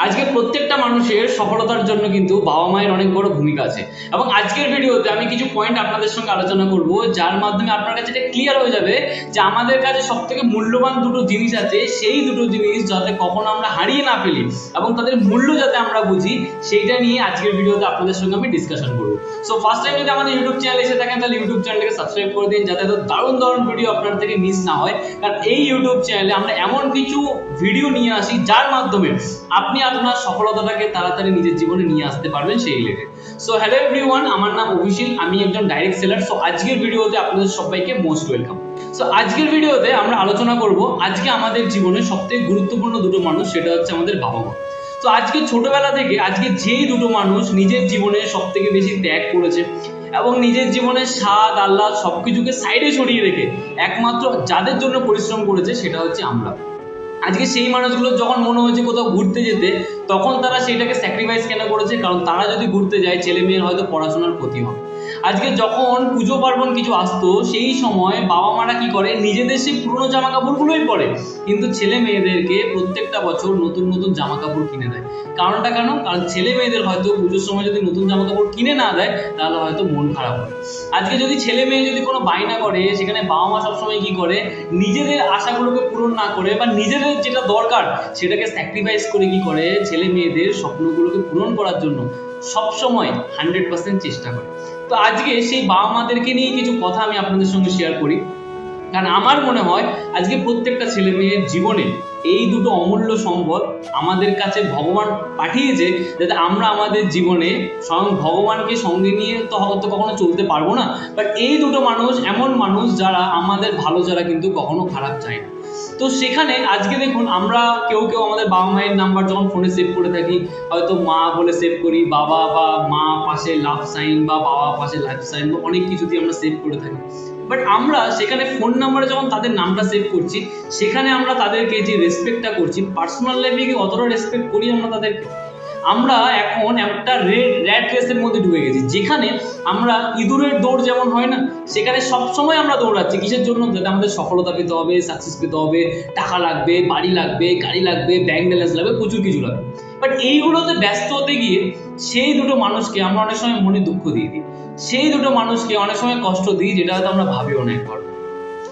আজকে প্রত্যেকটা মানুষের সফলতার জন্য কিন্তু বাবা মায়ের অনেক বড় ভূমিকা আছে এবং আজকের ভিডিওতে আমি কিছু পয়েন্ট আপনাদের সঙ্গে আলোচনা করব যার মাধ্যমে আপনার কাছে এটা ক্লিয়ার হয়ে যাবে যে আমাদের কাছে সবথেকে মূল্যবান দুটো জিনিস আছে, সেই দুটো জিনিস যাতে কখনো আমরা হারিয়ে না ফেলি এবং তাদের মূল্য যাতে আমরা বুঝি, সেইটা নিয়ে আজকের ভিডিওতে আপনাদের সঙ্গে আমি ডিসকাশন করব। সো ফার্স্ট টাইম যদি আমাদের ইউটিউব চ্যানেলে এসে থাকেন তাহলে ইউটিউব চ্যানেলটাকে সাবস্ক্রাইব করে দিন যাতে এত দারুণ দারুণ ভিডিও আপনার থেকে মিস না হয়। কারণ এই ইউটিউব চ্যানেলে আমরা এমন কিছু ভিডিও নিয়ে আসি যার মাধ্যমে আপনি আপনার সফলতাটাকে তাড়াতাড়ি নিজের জীবনে নিয়ে আসতে পারবেন সেই রিলেটেড। সো হ্যালো এভরিওয়ান, আমার নাম অভিষেক, আমি একজন ডাইরেক্ট সেলার। সো আজকের ভিডিওতে আপনাদের সবাইকে মোস্ট ওয়েলকাম। সো আজকের ভিডিওতে আমরা আলোচনা করব আজকে আমাদের জীবনে সবথেকে গুরুত্বপূর্ণ দুটো মানুষ, সেটা হচ্ছে আমাদের বাবা মা। তো আজকে ছোটবেলা থেকে আজকে যেই দুটো মানুষ নিজের জীবনে সবথেকে বেশি ত্যাগ করেছে এবং নিজের জীবনের স্বাদ আহ্লাদ সবকিছুকে সাইডে সরিয়ে রেখে একমাত্র যাদের জন্য পরিশ্রম করেছে সেটা হচ্ছে আমরা। আজকে সেই মানুষগুলো যখন মনে হয়েছে কোথাও ঘুরতে যেতে, তখন তারা সেটাকে স্যাক্রিফাইস কেন করেছে? কারণ তারা যদি ঘুরতে যায় ছেলে মেয়ের হয়তো পড়াশোনার ক্ষতি হবে। আজকে যখন পুজো পার্বণ কিছু আসতো সেই সময় বাবা মারা কি করে, নিজেদের সেই পুরোনো জামা কাপড়গুলোই পরে, কিন্তু ছেলে মেয়েদেরকে প্রত্যেকটা বছর নতুন নতুন জামা কাপড় কিনে দেয়। কারণটা কেন? কারণ ছেলে মেয়েদের হয়তো পুজোর সময় যদি নতুন জামা কাপড় কিনে না দেয় তাহলে হয়তো মন খারাপ হয়। আজকে যদি ছেলে মেয়ে যদি কোনো বায়না করে, সেখানে বাবা মা সবসময় কি করে, নিজেদের আশাগুলোকে পূরণ না করে বা নিজেদের যেটা দরকার সেটাকে স্যাক্রিফাইস করে কি করে, ছেলে মেয়েদের স্বপ্নগুলোকে পূরণ করার জন্য সবসময় 100% চেষ্টা করে। তো আজকে সেই বাবা মাদেরকে নিয়ে কিছু কথা আমি আপনাদের সঙ্গে শেয়ার করি। কারণ আমার মনে হয় আজকে প্রত্যেকটা ছেলে মেয়ের জীবনে এই দুটো অমূল্য সম্পদ আমাদের কাছে ভগবান পাঠিয়েছে, যাতে আমরা আমাদের জীবনে স্বয়ং ভগবানকে সঙ্গে নিয়ে তো হয়তো কখনো চলতে পারবো না, বাট এই দুটো মানুষ এমন মানুষ যারা আমাদের ভালো যারা কিন্তু কখনো খারাপ চায় না। তো সেখানে আজকে দেখুন, আমরা কেউ কেউ আমাদের বাবা মায়ের নাম্বার যখন ফোনে সেভ করে থাকি, হয়তো মা বলে সেভ করি, বাবা বা মা পাশে লাভ সাইন বা বাবা পাশে লাভ সাইন বা অনেক কিছু দিয়ে আমরা সেভ করে থাকি। বাট আমরা সেখানে ফোন নাম্বারে যখন তাদের নামটা সেভ করছি, সেখানে আমরা তাদেরকে যে রেসপেক্টটা করছি, পার্সোনাল লাইফে কি অতটা রেসপেক্ট করি আমরা তাদেরকে? আমরা এখন একটা র্যাট রেসের মধ্যে ঢুকে গেছি, যেখানে আমরা ইঁদুরের দৌড় যেমন হয় না, সেখানে সবসময় আমরা দৌড়াচ্ছি কিসের জন্য? যাতে আমাদের সফলতা পেতে হবে, সাকসেস পেতে হবে, টাকা লাগবে, বাড়ি লাগবে, গাড়ি লাগবে, ব্যাংক ব্যালেন্স লাগবে, প্রচুর কিছু লাগবে। বাট এইগুলোতে ব্যস্ত হতে গিয়ে সেই দুটো মানুষকে আমরা অনেক সময় মনে দুঃখ দিয়ে দিই, সেই দুটো মানুষকে অনেক সময় কষ্ট দিই, যেটা হয়তো আমরা ভাবিও না একবার।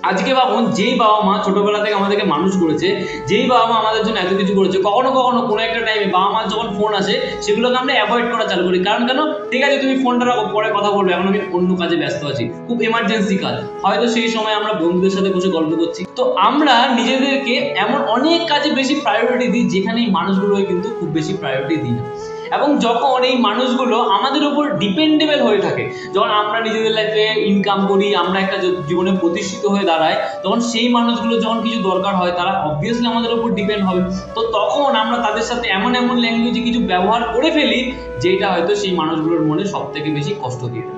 আজকে ভাবুন, যেই বাবা মা ছোটবেলা থেকে আমাদেরকে মানুষ করেছে, যেই বাবা মা আমাদের জন্য এত কিছু করেছে, কখনো কখনো কোনো একটা টাইমে বাবা মার যখন ফোন আসে সেগুলোকে আমরা অ্যাভয়েড করা চালু করি। কারণ কেন? ঠিক আছে, তুমি ফোনটা রাখো, পরে কথা বলবে, এখন আমি অন্য কাজে ব্যস্ত আছি, খুব এমার্জেন্সি কাজ, হয়তো সেই সময় আমরা বন্ধুদের সাথে বসে গল্প করছি। তো আমরা নিজেদেরকে এমন অনেক কাজে বেশি প্রায়োরিটি দিই যেখানে এই মানুষগুলোকে কিন্তু খুব বেশি প্রায়োরিটি দিই না। এবং যখন এই মানুষগুলো আমাদের উপর ডিপেন্ডেবল হয়ে থাকে, যখন আমরা নিজেদের লাইফে ইনকাম করি, আমরা একটা জীবনে প্রতিষ্ঠিত হয়ে দাঁড়াই, তখন সেই মানুষগুলো যখন কিছু দরকার হয় তারা অবভিয়াসলি আমাদের উপর ডিপেন্ড হবে। তো তখন আমরা তাদের সাথে এমন এমন ল্যাঙ্গুয়েজে কিছু ব্যবহার করে ফেলি যেটা হয়তো সেই মানুষগুলোর মনে সব থেকে বেশি কষ্ট দিয়ে দেয়।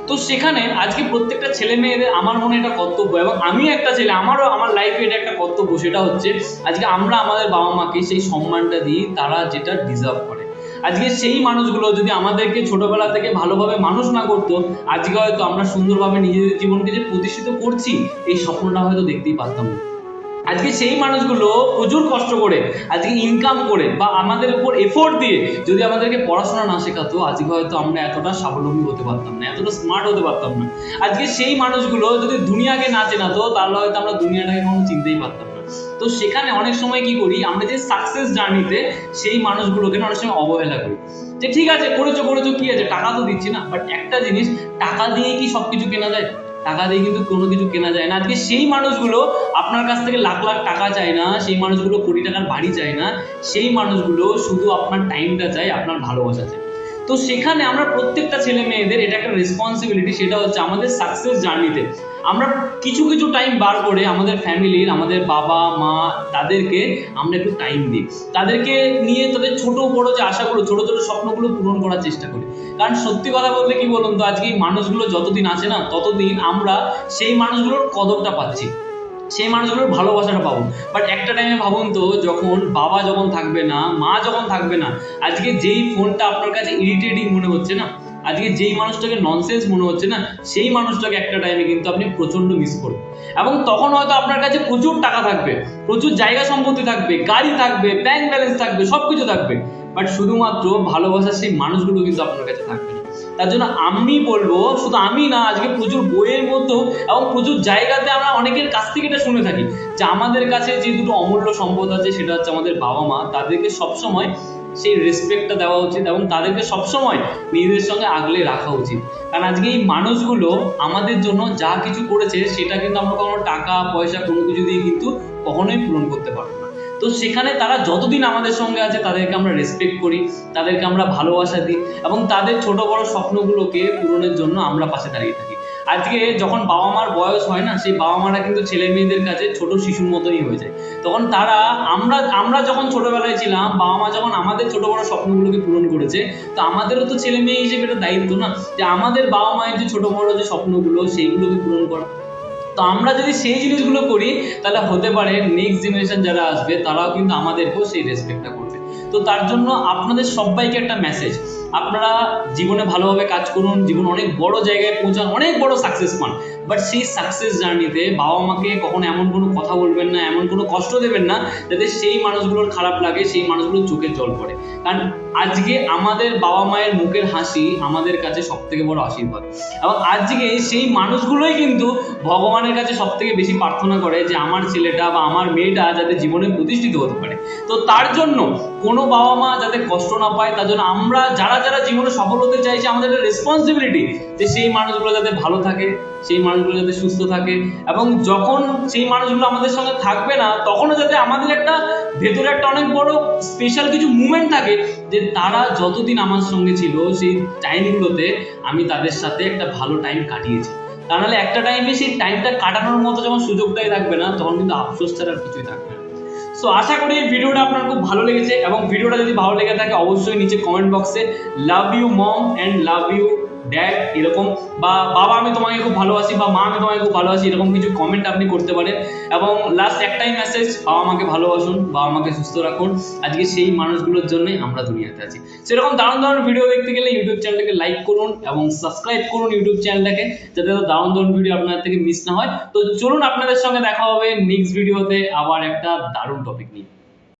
তো সেখানে আজকে প্রত্যেকটা ছেলে মেয়েদের আমার মনে এটা কর্তব্য, এবং আমি একটা ছেলে, আমারও আমার লাইফে এটা একটা কর্তব্য, সেটা হচ্ছে আজকে আমরা আমাদের বাবা মাকে সেই সম্মানটা দিই তারা যেটা ডিজার্ভ করে। আজকে সেই মানুষগুলো যদি আমাদেরকে ছোটবেলা থেকে ভালোভাবে মানুষ না করতো, আজকে হয়তো আমরা সুন্দরভাবে নিজেদের জীবনকে যে প্রতিষ্ঠিত করছি এই স্বপ্নটা হয়তো দেখতেই পারতাম না। আজকে সেই মানুষগুলো প্রচুর কষ্ট করে আজকে ইনকাম করে বা আমাদের উপর এফোর্ট দিয়ে যদি আমাদেরকে পড়াশোনা না শেখাতো, আজকে হয়তো আমরা এতটা স্বাবলম্বী হতে পারতাম না, এতটা স্মার্ট হতে পারতাম না। আজকে সেই মানুষগুলো যদি দুনিয়াকে না চেনাতো তাহলে হয়তো আমরা দুনিয়াটাকে কখনো চিনতেই পারতাম না। তো সেখানে অনেক সময় কি করি, আমরা যে সাকসেস জার্নিতে সেই মানুষগুলোকে অনেক সময় অবহেলা করি, যে ঠিক আছে করেছো কি আছে, টাকা তো দিচ্ছি না। বাট একটা জিনিস, টাকা দিয়ে কি সবকিছু কেনা যায়? টাকা দিয়ে কিন্তু কোনো কিছু কেনা যায় না। আজকে সেই মানুষগুলো আপনার কাছ থেকে লাখ লাখ টাকা চায় না, সেই মানুষগুলো কোটি টাকার বাড়ি চায় না, সেই মানুষগুলো শুধু আপনার টাইমটা চায়, আপনার ভালোবাসা চায়। তো সেখানে আমরা প্রত্যেকটা ছেলে মেয়েদের এটা একটা রেসপন্সিবিলিটি, সেটা হচ্ছে আমাদের সাকসেস জার্নিতে আমরা কিছু কিছু টাইম বার করে আমাদের ফ্যামিলির, আমাদের বাবা মা, তাদেরকে আমরা একটু টাইম দিই, তাদেরকে নিয়ে তাদের ছোট বড় যে আশাগুলো, ছোট ছোট স্বপ্নগুলো পূরণ করার চেষ্টা করি। কারণ সত্যি কথা বলতে কি বলুন তো, আজকে এই মানুষগুলো যতদিন আছে না ততদিন আমরা সেই মানুষগুলোর কদরটা পাচ্ছি, সেই মানুষগুলোর ভালোবাসাটা পাবো। বাট একটা টাইমে ভাবুন তো, যখন বাবা যখন থাকবে না, মা যখন থাকবে না, আজকে যেই ফোনটা আপনার কাছে ইরিটেটিং মনে হচ্ছে না, আজকে যেই মানুষটাকে ননসেন্স মনে হচ্ছে না, সেই মানুষটাকে একটা টাইমে কিন্তু আপনি প্রচন্ড মিস করবেন। এবং তখন হয়তো আপনার কাছে প্রচুর টাকা থাকবে, প্রচুর জায়গা সম্পত্তি থাকবে, গাড়ি থাকবে, ব্যাংক ব্যালেন্স থাকবে, সবকিছু থাকবে, বাট শুধুমাত্র ভালোবাসার সেই মানুষগুলো কিন্তু আপনার কাছে থাকবে না। তার জন্য আমি বলবো, শুধু আমি না, আজকে প্রচুর বইয়ের মধ্যেও এবং প্রচুর জায়গাতে আমরা অনেকের কাছ থেকে এটা শুনে থাকি যে আমাদের কাছে যে দুটো অমূল্য সম্পদ আছে সেটা হচ্ছে আমাদের বাবা মা। তাদেরকে সবসময় সেই রেসপেক্টটা দেওয়া উচিত এবং তাদেরকে সবসময় নিজেদের সঙ্গে আগলে রাখা উচিত। কারণ আজকে এই মানুষগুলো আমাদের জন্য যা কিছু করেছে সেটা কিন্তু আমরা কখনো টাকা পয়সা কোনো কিছু দিয়ে কিন্তু কখনোই পূরণ করতে পারবো না। তো সেখানে তারা যতদিন আমাদের সঙ্গে আছে তাদেরকে আমরা রেসপেক্ট করি, তাদেরকে আমরা ভালোবাসা দিই এবং তাদের ছোট বড় স্বপ্নগুলোকে পূরণের জন্য আমরা পাশে দাঁড়িয়ে থাকি। আজকে যখন বাবা মার বয়স হয় না, সেই বাবা মারা কিন্তু ছেলে মেয়েদের কাছে ছোট শিশুর মতনই হয়ে যায়। তখন তারা আমরা যখন ছোটবেলায় ছিলাম, বাবা মা যখন আমাদের ছোট বড় স্বপ্নগুলোকে পূরণ করেছে, তো আমাদেরও তো ছেলে মেয়ে হিসেবে এটা দায়িত্ব না যে আমাদের বাবা মায়ের যে ছোট বড় যে স্বপ্নগুলো সেইগুলোকে পূরণ করা। তো আমরা যদি সেই জিনিসগুলো করি তাহলে হতে পারে নেক্সট জেনারেশন যারা আসবে তারাও কিন্তু আমাদেরকেও সেই রেসপেক্টটা করবে। তো তার জন্য আপনাদের সবাইকে একটা মেসেজ, আপনারা জীবনে ভালোভাবে কাজ করুন, জীবনে অনেক বড় জায়গায় পৌঁছান, অনেক বড় সাকসেস পান, বাট সেই সাকসেস জার্নিতে বাবা মাকে কখনো এমন কোনো কথা বলবেন না, এমন কোনো কষ্ট দেবেন না যাতে সেই মানুষগুলোর খারাপ লাগে, সেই মানুষগুলোর চোখে জল পড়ে। কারণ আজকে আমাদের বাবা মায়ের মুখের হাসি আমাদের কাছে সব থেকে বড় আশীর্বাদ। এবং আজকে সেই মানুষগুলোই কিন্তু ভগবানের কাছে সব থেকে বেশি প্রার্থনা করে যে আমার ছেলেটা বা আমার মেয়েটা যাতে জীবনে প্রতিষ্ঠিত হতে পারে। তো তার জন্য কোনো বাবা মা যাতে কষ্ট না পায়, তার জন্য আমরা যারা যারা জীবনে সফল হতে চাইছি, আমাদের একটা রেসপন্সিবিলিটি যে সেই মানুষগুলো যাতে ভালো থাকে, সেই মানুষগুলো যাতে সুস্থ থাকে, এবং যখন সেই মানুষগুলো আমাদের সঙ্গে থাকবে না তখনও যাতে আমাদের একটা ভেতরে একটা অনেক বড় স্পেশাল কিছু মুভমেন্ট থাকে যে তারা যতদিন আমার সঙ্গে ছিল সেই টাইমগুলোতে আমি তাদের সাথে একটা ভালো টাইম কাটিয়েছি। তা নাহলে একটা টাইমে সেই টাইমটা কাটানোর মতো যখন সুযোগটাই থাকবে না, তখন কিন্তু আফসোস ছাড়া আর কিছুই থাকবে না। সো আশা করি এই ভিডিওটা আপনার খুব ভালো লেগেছে, এবং ভিডিওটা যদি ভালো লেগে থাকে অবশ্যই নিচে কমেন্ট বক্সে love you mom and love you dad এরকম, বা বাবা আমি তোমাকে খুব ভালোবাসি, বা মা আমি তোমাকে খুব ভালোবাসি, এরকম কিছু কমেন্ট আপনি করতে পারেন। এবং লাস্ট একটাই মেসেজ, বাবা মাকে ভালোবাসুন, বাবা মাকে সুস্থ রাখুন, আজকে সেই মানুষগুলোর জন্যই আমরা দুনিয়াতে আছি। সেরকম দারুণ দারুণ ভিডিও দেখতে গেলে ইউটিউব চ্যানেলটাকে লাইক করুন এবং সাবস্ক্রাইব করুন ইউটিউব চ্যানেলটাকে, যাতে দারুণ দারুণ ভিডিও আপনাদের থেকে মিস না হয়। তো চলুন আপনাদের সঙ্গে দেখা হবে নেক্সট ভিডিওতে আবার একটা দারুণ টপিক নিয়ে।